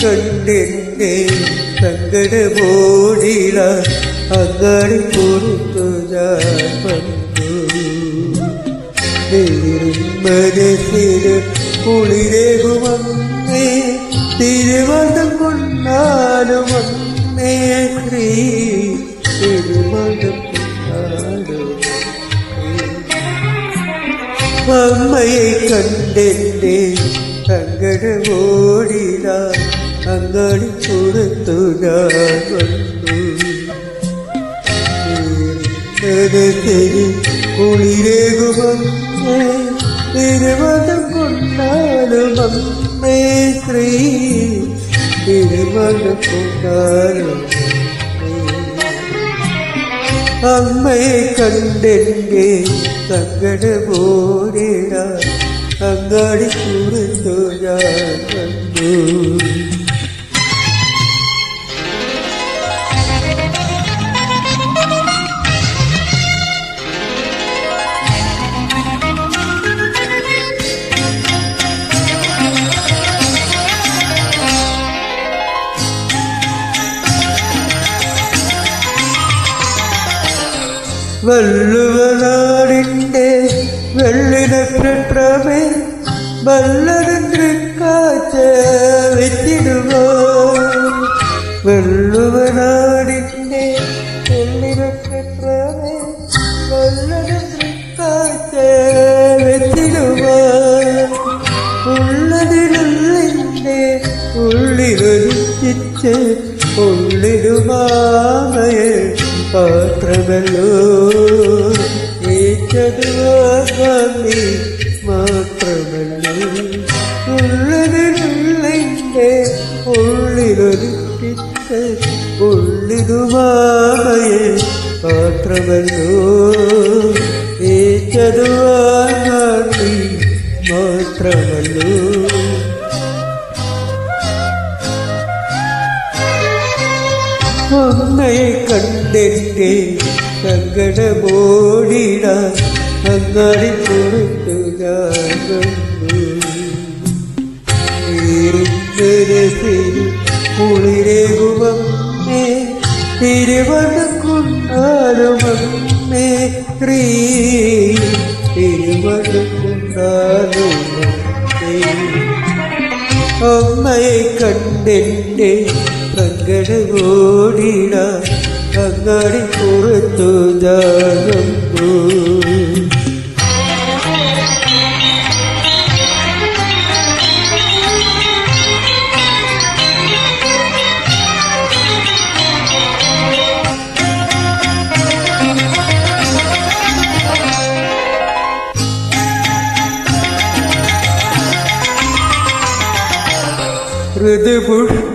കണ്ടെന്നെ സങ്കടമോടിടാൻ അങ്ങാടി പുറത്തു ഞാൻ വന്നു. മനസ്സിന് കുളിരേകുമന്നേ തിരുവതം കൊണ്ടാലും വന്നേ ശ്രീ തിരുവതം കൊണ്ടാലും അമ്മയെ കണ്ടെന്റെ സങ്കടമോടിടാൻ അങ്ങാടി പുറത്തു ഞാൻ വന്നു. മനസ്സിന് കുളിരേകുമന്നേ തിരുവതം കൊണ്ടാലും അമ്മേ ശ്രീ തിരുവതം കൊണ്ടാലും അമ്മയെ കണ്ടെന്റെ സങ്കടമോടിടാൻ അങ്ങാടി പുറത്തു ഞാൻ വന്നു. വള്ളുവനാടിൻ്റെ വെള്ളിനക്ഷത്രമേ വല്ലതൃക്കാച്ച വെച്ചിടുവോ. വെള്ളുവനാടിൻ്റെ വെള്ളിനക്ഷത്രമേ വല്ലതൃക്കാച്ച വെച്ചിടുവോ. ഉള്ളതിനുള്ളിൻ്റെ ഉള്ളിലൊലിച്ചിച്ച് ഉള്ളിലുമാമയെ പാത്രമല്ലോ ഏച്ചതുവാഗാമി മാത്രമല്ലോ. ഉള്ളതിനുള്ളിൻ്റെ ഉള്ളിലൊലിപ്പിച്ച് ഉള്ളിലുമാമയെ പാത്രമല്ലോ ഏച്ചതുവാഗാമി മാത്രമല്ലോ. അമ്മയെ കണ്ടെന്റെ സങ്കടമോടിടാൻ അങ്ങാടി പുറത്തു ഞാൻ വന്നു. കുളിരേകുമമ്മേ തിരുവതം കൊണ്ടാലും അമ്മേ ശ്രീ തിരുവതം കൊണ്ടാലും അമ്മയെ കണ്ടെന്റെ സങ്കടമോടിടാൻ അങ്ങാടി പുറത്തു ഞാൻ വന്നു.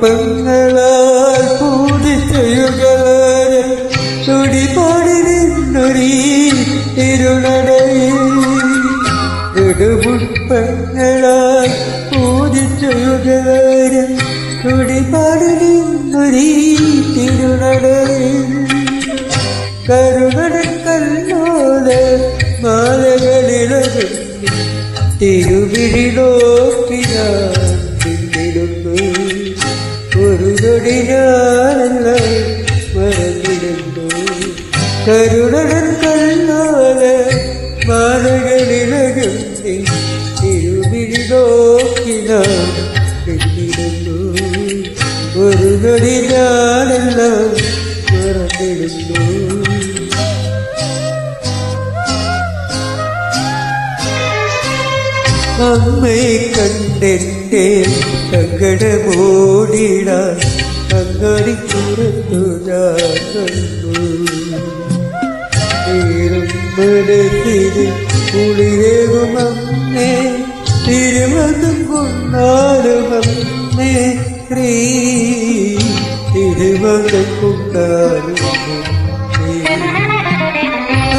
ഋതുപുഷ്പങ്ങളാൽ പൂജിച്ചയുകളെ തുടിപാടി നിന്നൊരീ തിരുനടയിൽ. ഋതുപുഷ്പങ്ങളാൽ പൂജിച്ചയുകളെ തുടിപാടി നിന്നൊരീ തിരുനടയിൽ. കരുകടക്കല്ലോലെ മാലകളിലൊരു തിരുവിഴി നോക്കിനാൻ ഒരു നൊടി ഞാനെല്ലാം മറന്നിരുന്നു. കരുണൻ കണ്ണാലെ മാലകളിലകം തിരുവിഴി നോക്കി ഞാൻ പിന്നിടുന്നു. ഒരു നൊടി ഞാനെല്ലാം മറന്നിരുന്നു. അമ്മയെ കണ്ടെന്റെ സങ്കടമോടിടാൻ അങ്ങാടി പുറത്തു ഞാൻ വന്നു. മനസ്സിന് കുളിരേകുമമ്മേ തിരുവതം കൊണ്ടാലും അമ്മേ ശ്രീ തിരുവതം കൊണ്ടാലും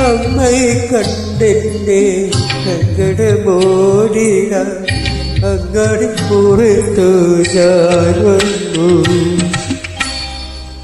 അമ്മയെ കണ്ടെന്റെ സങ്കടമോടിടാൻ അങ്ങാടി പുറത്തു ഞാൻ വന്നു.